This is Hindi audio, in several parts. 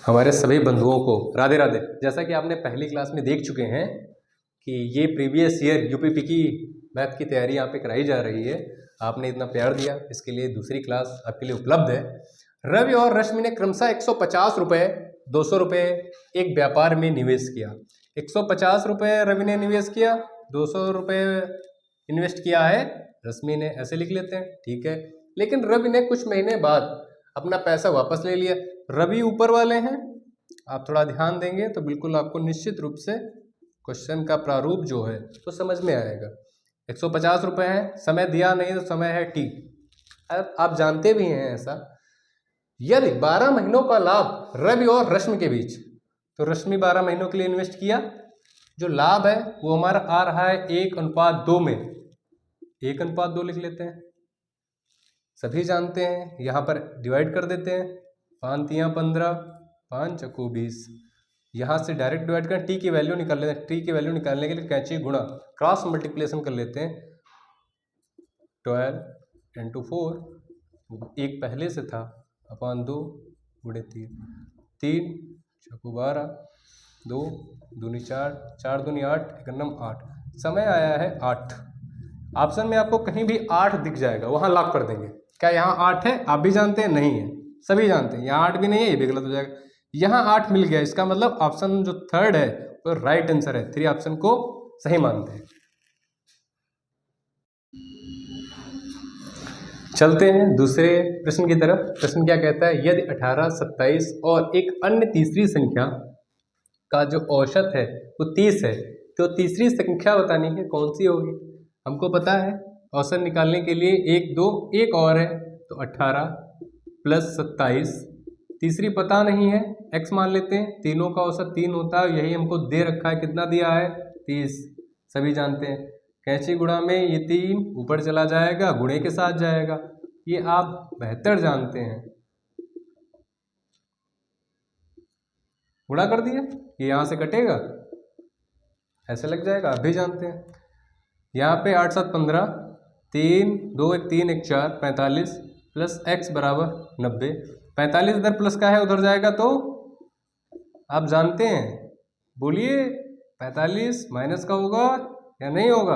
हमारे सभी बंधुओं को राधे राधे। जैसा कि आपने पहली क्लास में देख चुके हैं कि ये प्रीवियस ईयर यूपीपी की मैथ की तैयारी यहाँ पे कराई जा रही है। आपने इतना प्यार दिया, इसके लिए दूसरी क्लास आपके लिए उपलब्ध है। रवि और रश्मि ने क्रमशः 150 रुपये, 200 रुपये एक व्यापार में निवेश किया। 150 रुपये रवि ने निवेश किया, 200 रुपये इन्वेस्ट किया है रश्मि ने, ऐसे लिख लेते हैं, ठीक है। लेकिन रवि ने कुछ महीने बाद अपना पैसा वापस ले लिया। रवि ऊपर वाले हैं, आप थोड़ा ध्यान देंगे तो बिल्कुल आपको निश्चित रूप से क्वेश्चन का प्रारूप जो है तो समझ में आएगा। 150 रुपये है, समय दिया नहीं तो समय है टी। अब आप जानते भी हैं ऐसा, यदि 12 महीनों का लाभ रवि और रश्मि के बीच, तो रश्मि 12 महीनों के लिए इन्वेस्ट किया, जो लाभ है वो हमारा आ रहा है 1:2 में। 1:2 लिख लेते हैं, सभी जानते हैं। यहाँ पर डिवाइड कर देते हैं, 5 तियाँ 15, 5 चक्कू 20। यहाँ से डायरेक्ट डिवाइड करें, टी की वैल्यू निकाल लेते हैं। टी की वैल्यू निकालने के लिए कैंची गुणा क्रॉस मल्टीप्लिकेशन कर लेते हैं। 12 × 4, एक पहले से था, अपॉन 2 × 3, 3 चक्कू 12, 2 दूनी 4, 4 दूनी 8, 1 8। समय आया है 8। ऑप्शन में आपको कहीं भी 8 दिख जाएगा, वहाँ लॉक कर देंगे। क्या यहाँ 8 है? आप भी जानते हैं नहीं है, सभी जानते हैं। यहाँ 8 भी नहीं है, ये भी गलत हो जाएगा। यहाँ 8 मिल गया, इसका मतलब ऑप्शन जो थर्ड है वो राइट आंसर है। 3 ऑप्शन को सही मानते हैं। चलते हैं दूसरे प्रश्न की तरफ। प्रश्न क्या कहता है, यदि 18, 27 और एक अन्य तीसरी संख्या का जो औसत है वो 30 है, तो तीसरी संख्या बतानी है, कौन सी होगी? हमको पता है औसत निकालने के लिए 1, 2 एक और है, तो 18 + 27। तीसरी पता नहीं है, x मान लेते हैं। तीनों का औसत 3 होता है, यही हमको दे रखा है। कितना दिया है? 30। सभी जानते हैं कैंची गुणा में ये 3 ऊपर चला जाएगा, गुणे के साथ जाएगा, ये आप बेहतर जानते हैं। गुणा कर दिया, ये यहाँ से कटेगा, ऐसे लग जाएगा, आप भी जानते हैं। यहाँ पे 8 7 15, 3 2 1 3 1 4, 45 + x = 90। 45 इधर प्लस का है, उधर जाएगा तो आप जानते हैं, बोलिए 45 माइनस का होगा या नहीं होगा?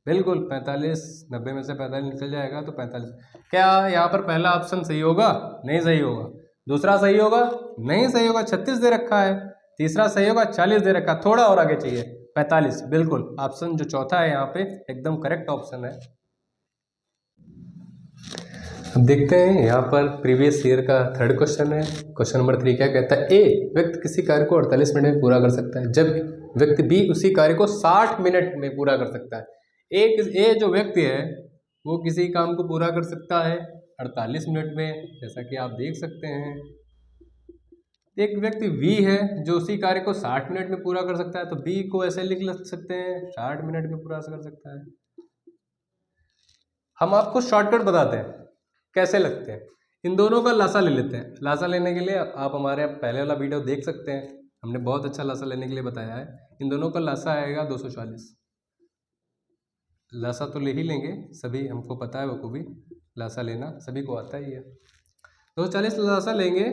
बिल्कुल 45, 90 में से 45 निकल जाएगा तो 45। क्या यहाँ पर पहला ऑप्शन सही होगा? नहीं सही होगा। दूसरा सही होगा? नहीं सही होगा, 36 दे रखा है। तीसरा सही होगा, 40 दे रखा, थोड़ा और आगे चाहिए, 45। बिल्कुल ऑप्शन जो चौथा है यहाँ पे एकदम करेक्ट ऑप्शन है। अब देखते हैं यहाँ पर प्रीवियस ईयर का थर्ड क्वेश्चन है। क्वेश्चन नंबर 3 क्या कहता है, ए व्यक्ति किसी कार्य को 48 मिनट में पूरा कर सकता है, जब व्यक्ति बी उसी कार्य को 60 मिनट में पूरा कर सकता है। ए जो व्यक्ति है वो किसी काम को पूरा कर सकता है 48 मिनट में, जैसा कि आप देख सकते हैं। एक व्यक्ति बी है जो उसी कार्य को 60 मिनट में पूरा कर सकता है, तो बी को ऐसे लिख सकते हैं, 60 मिनट में पूरा कर सकता है। हम आपको शॉर्टकट बताते हैं कैसे लगते हैं। इन दोनों का लासा ले लेते हैं। लासा लेने के लिए आप हमारे पहले वाला वीडियो देख सकते हैं, हमने बहुत अच्छा लासा लेने के लिए बताया है। इन दोनों का लासा आएगा 240। लासा तो ले ही लेंगे, सभी हमको पता है, वो भी लासा लेना सभी को आता ही है। 240 लासा लेंगे।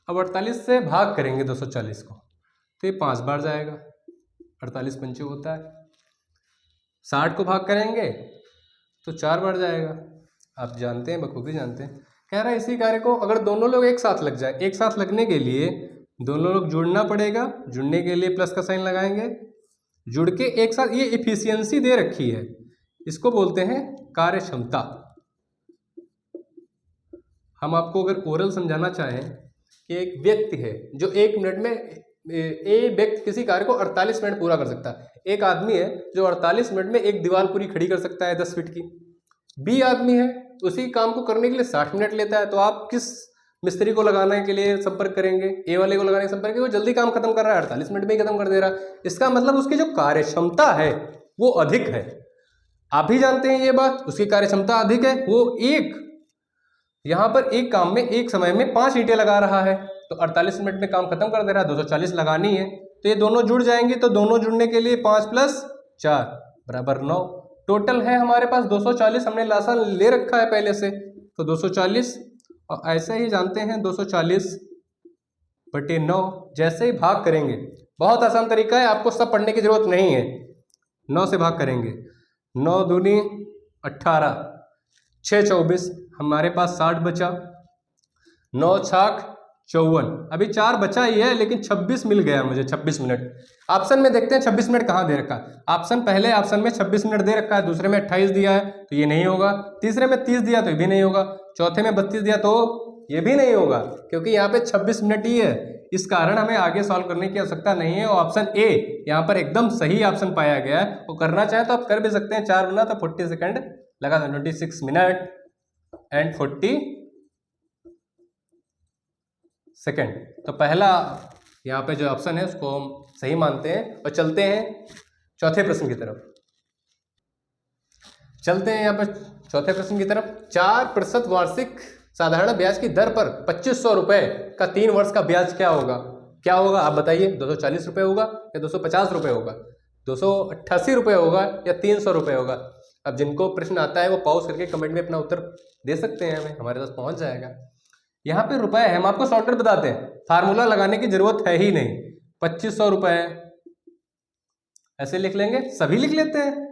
अब 48 से भाग करेंगे 240 को, तो ये 5 बार जाएगा, 48 पंचे होता है। 60 को भाग करेंगे तो 4 बार जाएगा, आप जानते हैं, बखूबी जानते हैं। कह रहा है इसी कार्य को अगर दोनों लोग एक साथ लग जाए, एक साथ लगने के लिए दोनों लोग जुड़ना पड़ेगा, जुड़ने के लिए प्लस का साइन लगाएंगे, जुड़ के एक साथ, ये इफिशियंसी दे रखी है, इसको बोलते हैं कार्य क्षमता। हम आपको अगर ओरल समझाना चाहें कि एक व्यक्ति है जो 1 मिनट में, ए व्यक्ति किसी कार्य को 48 मिनट पूरा कर सकता है। एक आदमी है जो 48 मिनट में एक दीवार पूरी खड़ी कर सकता है 10 फीट की। बी आदमी है, उसी काम को करने के लिए 60 मिनट लेता है। तो आप किस मिस्त्री को लगाने के लिए संपर्क करेंगे? ए वाले को लगाने का संपर्क, वो जल्दी काम खत्म कर रहा है, 48 मिनट में ही खत्म कर दे रहा है। इसका मतलब उसकी जो कार्य क्षमता है वो अधिक है। आप भी जानते हैं ये बात, उसकी कार्य क्षमता अधिक है। वो यहाँ पर एक काम में एक समय में 5 ईंटें लगा रहा है, तो 48 मिनट में काम खत्म कर दे रहा है। 240 लगानी है, तो ये दोनों जुड़ जाएंगे, तो दोनों जुड़ने के लिए 5 + 4 = 9। टोटल है हमारे पास 240, हमने लासा ले रखा है पहले से, तो 240। और ऐसे ही जानते हैं 240 बटे 9। जैसे ही भाग करेंगे, बहुत आसान तरीका है, आपको सब पढ़ने की जरूरत नहीं है। 9 से भाग करेंगे, 9 दूनी 18, 6 24, हमारे पास 60 बचा, 9 छाक 54, अभी 4 बचा ही है, लेकिन 26 मिल गया मुझे, 26 मिनट। ऑप्शन में देखते हैं 26 मिनट कहाँ दे रखा है। ऑप्शन पहले ऑप्शन में 26 मिनट दे रखा है, दूसरे में 28 दिया है तो ये नहीं होगा, तीसरे में 30 दिया तो ये भी नहीं होगा, चौथे में 32 दिया तो ये भी नहीं होगा, क्योंकि यहाँ पे 26 मिनट ही है। इस कारण हमें आगे सॉल्व करने की आवश्यकता नहीं है। ऑप्शन ए यहाँ पर एकदम सही ऑप्शन पाया गया है। वो करना चाहे तो आप कर भी सकते हैं, 4 गुना तो 40 सेकेंड लगा दो, 26 मिनट एंड 40 सेकेंड। तो पहला यहाँ पे जो ऑप्शन है उसको हम सही मानते हैं और चलते हैं चौथे प्रश्न की तरफ। चलते हैं यहाँ पर चौथे प्रश्न की तरफ। 4% वार्षिक साधारण ब्याज की दर पर 2500 रुपए का 3 वर्ष का ब्याज क्या होगा? क्या होगा आप बताइए? 240 रुपये होगा या 250 रुपये होगा, 288 रुपये होगा या 300 रुपये होगा? अब जिनको प्रश्न आता है वो पॉज करके कमेंट में अपना उत्तर दे सकते हैं, हमें हमारे पास पहुंच जाएगा। यहाँ पे रुपए है, हम आपको शॉर्टकट बताते हैं, फार्मूला लगाने की जरूरत है ही नहीं। 2500 रुपये ऐसे लिख लेंगे, सभी लिख लेते हैं।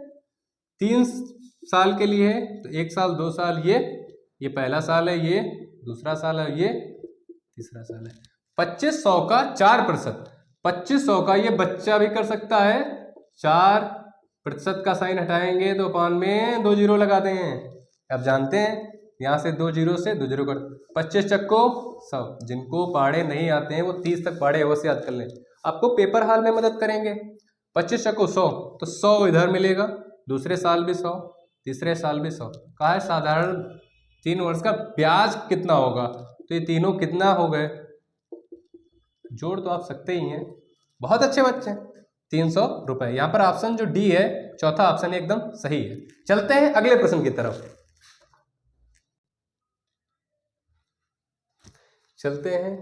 3 साल के लिए है तो 1 साल 2 साल, ये पहला साल है, ये दूसरा साल है, ये तीसरा साल है। 2500 का 4%, 2500 का ये बच्चा भी कर सकता है। 4% का साइन हटाएंगे तो अपान में 2 जीरो लगा दें। अब जानते हैं यहाँ से 2 जीरो से 2 जीरो कर, 25 चक्को 100। जिनको पहाड़े नहीं आते हैं वो 30 तक पहाड़े अवश्य याद कर लें, आपको पेपर हाल में मदद करेंगे। 25 चक्को 100 तो 100 इधर मिलेगा, दूसरे साल भी 100, तीसरे साल भी 100। कहा है साधारण 3 वर्ष का ब्याज कितना होगा, तो ये तीनों कितना हो गए, जोड़ तो आप सकते ही हैं, बहुत अच्छे बच्चे। 300 रुपये। यहाँ पर ऑप्शन जो डी है, चौथा ऑप्शन एकदम सही है। चलते हैं अगले प्रश्न की तरफ। चलते हैं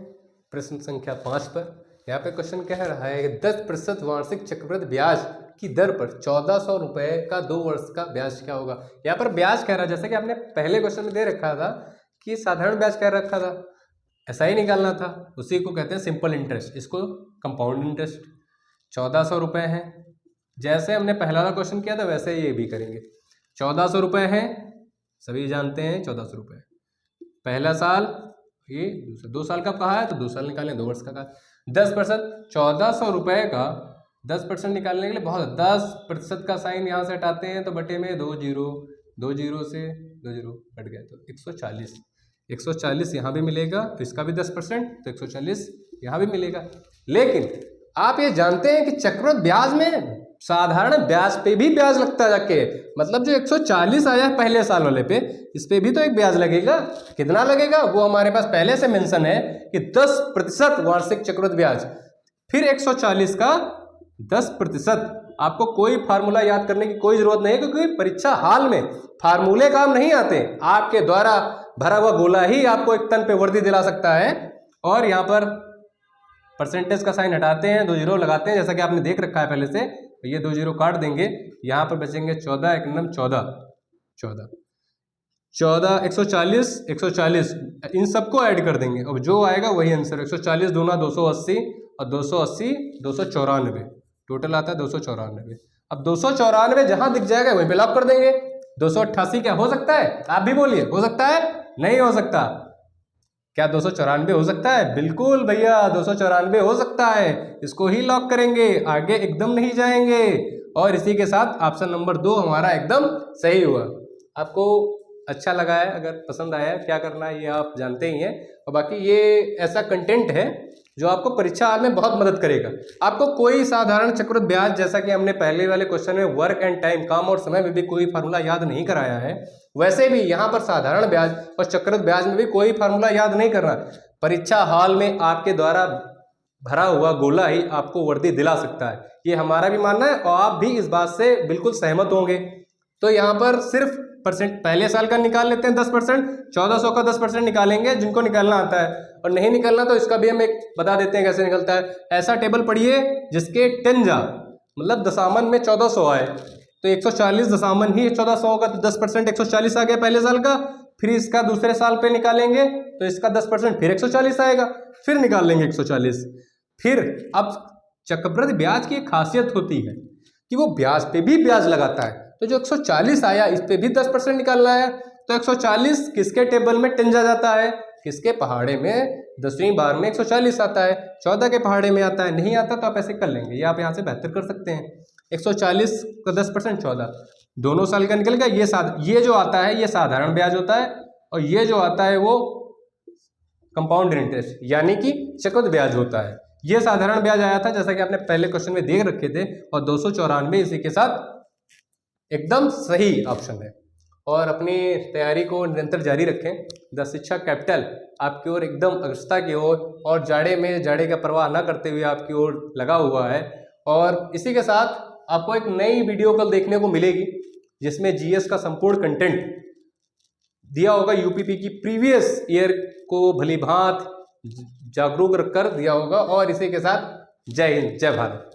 प्रश्न संख्या 5 पर। यहाँ पे क्वेश्चन कह रहा है कि 10% वार्षिक चक्रवृद्धि ब्याज की दर पर 1400 रुपये का 2 वर्ष का ब्याज क्या होगा? यहाँ पर ब्याज कह रहा है, जैसे कि आपने पहले क्वेश्चन में दे रखा था कि साधारण ब्याज कह रखा था, ऐसा ही निकालना था, उसी को कहते हैं सिंपल इंटरेस्ट, इसको कंपाउंड इंटरेस्ट। 1400 रुपये है, जैसे हमने पहला वाला क्वेश्चन किया था वैसे ये भी करेंगे। 1400 रुपये है, सभी जानते हैं 1400 रुपये। पहला साल ये, दूसरा 2 साल का कहा है तो 2 साल निकालें, 2 वर्ष का कहा। 10%, 1400 रुपये का 10% निकालने के लिए बहुत, 10% का साइन यहाँ से हटाते हैं तो बटे में 2 जीरो, 2 जीरो से 2 जीरो कट गया तो 140, 140 यहाँ भी मिलेगा, तो इसका भी 10% तो 140 यहाँ भी मिलेगा। लेकिन आप ये जानते हैं कि चक्रवृद्धि ब्याज में साधारण ब्याज पे भी ब्याज लगता है जाके, मतलब जो 140 आया है पहले साल वाले पे, इस पे भी तो एक ब्याज लगेगा। कितना लगेगा वो हमारे पास पहले से मेंशन है कि 10% वार्षिक चक्रवृद्धि ब्याज, फिर 140 का 10%। आपको कोई फार्मूला याद करने की कोई जरूरत नहीं है, क्योंकि परीक्षा हाल में फार्मूले काम नहीं आते, आपके द्वारा भरा हुआ गोला ही आपको एक तन पे वर्दी दिला सकता है। और यहाँ पर परसेंटेज का साइन हटाते हैं, 2 जीरो लगाते हैं, जैसा कि आपने देख रखा है पहले से, तो ये 2 जीरो काट देंगे, यहाँ पर बचेंगे 14, एक नंबर 14, 140, 140 इन सबको ऐड कर देंगे, अब जो आएगा वही आंसर। 140 दूना 280 और 280 294, टोटल आता है 294। अब 294 जहां दिख जाएगा वहीं पे लॉक कर देंगे। 288 क्या हो सकता है? आप भी बोलिए, हो सकता है? नहीं हो सकता। क्या 294 हो सकता है? बिल्कुल भैया 294 हो सकता है, इसको ही लॉक करेंगे, आगे एकदम नहीं जाएंगे। और इसी के साथ ऑप्शन नंबर 2 हमारा एकदम सही हुआ। आपको अच्छा लगा है, अगर पसंद आया है, क्या करना है ये आप जानते ही हैं। और बाकी ये ऐसा कंटेंट है जो आपको परीक्षा हाल में बहुत मदद करेगा। आपको कोई साधारण चक्रवृद्धि ब्याज, जैसा कि हमने पहले वाले क्वेश्चन में वर्क एंड टाइम, काम और समय में भी कोई फार्मूला याद नहीं कराया है, वैसे भी यहाँ पर साधारण ब्याज और चक्रवृद्धि ब्याज में भी कोई फार्मूला याद नहीं करना। परीक्षा हाल में आपके द्वारा भरा हुआ गोला ही आपको वर्दी दिला सकता है, ये हमारा भी मानना है और आप भी इस बात से बिल्कुल सहमत होंगे। तो यहाँ पर सिर्फ परसेंट पहले साल का निकाल लेते हैं 10%, 1400 का 10% निकालेंगे जिनको निकालना आता है, और नहीं निकालना तो इसका भी हम एक बता देते हैं कैसे निकलता है। ऐसा टेबल पढ़िए जिसके 10 जा, मतलब दशामन में 1400 आए, तो 140 दशामन ही 1400 होगा, तो 10% 140 आ गया पहले साल का, फिर इसका दूसरे साल पे निकालेंगे तो इसका 10% फिर 140 आएगा, फिर निकाल लेंगे 140। फिर अब चक्रवृद्धि ब्याज की एक खासियत होती है कि वो ब्याज पे भी ब्याज लगाता है, तो जो 140 आया इस पे भी 10% निकालना है। तो 140 किसके टेबल में टिंजा जाता है, किसके पहाड़े में 10वीं बार में 140 आता है, 14 के पहाड़े में आता है, नहीं आता तो आप ऐसे कर लेंगे, ये आप यहाँ से बेहतर कर सकते हैं। 140 का 10% 14, दोनों साल का निकल गया। ये जो आता है ये साधारण ब्याज होता है, और ये जो आता है वो कंपाउंड इंटरेस्ट यानी कि चक्रवृद्धि ब्याज होता है। ये साधारण ब्याज आया था जैसा कि आपने पहले क्वेश्चन में देख रखे थे, और 294 इसी के साथ एकदम सही ऑप्शन है। और अपनी तैयारी को निरंतर जारी रखें। द शिक्षा कैपिटल आपकी ओर एकदम अग्रसरता की ओर और जाड़े का परवाह न करते हुए आपकी ओर लगा हुआ है। और इसी के साथ आपको एक नई वीडियो कल देखने को मिलेगी जिसमें जीएस का संपूर्ण कंटेंट दिया होगा, यूपीपी की प्रीवियस ईयर को भली भांत जागरूक कर दिया होगा। और इसी के साथ जय हिंद, जय भारत।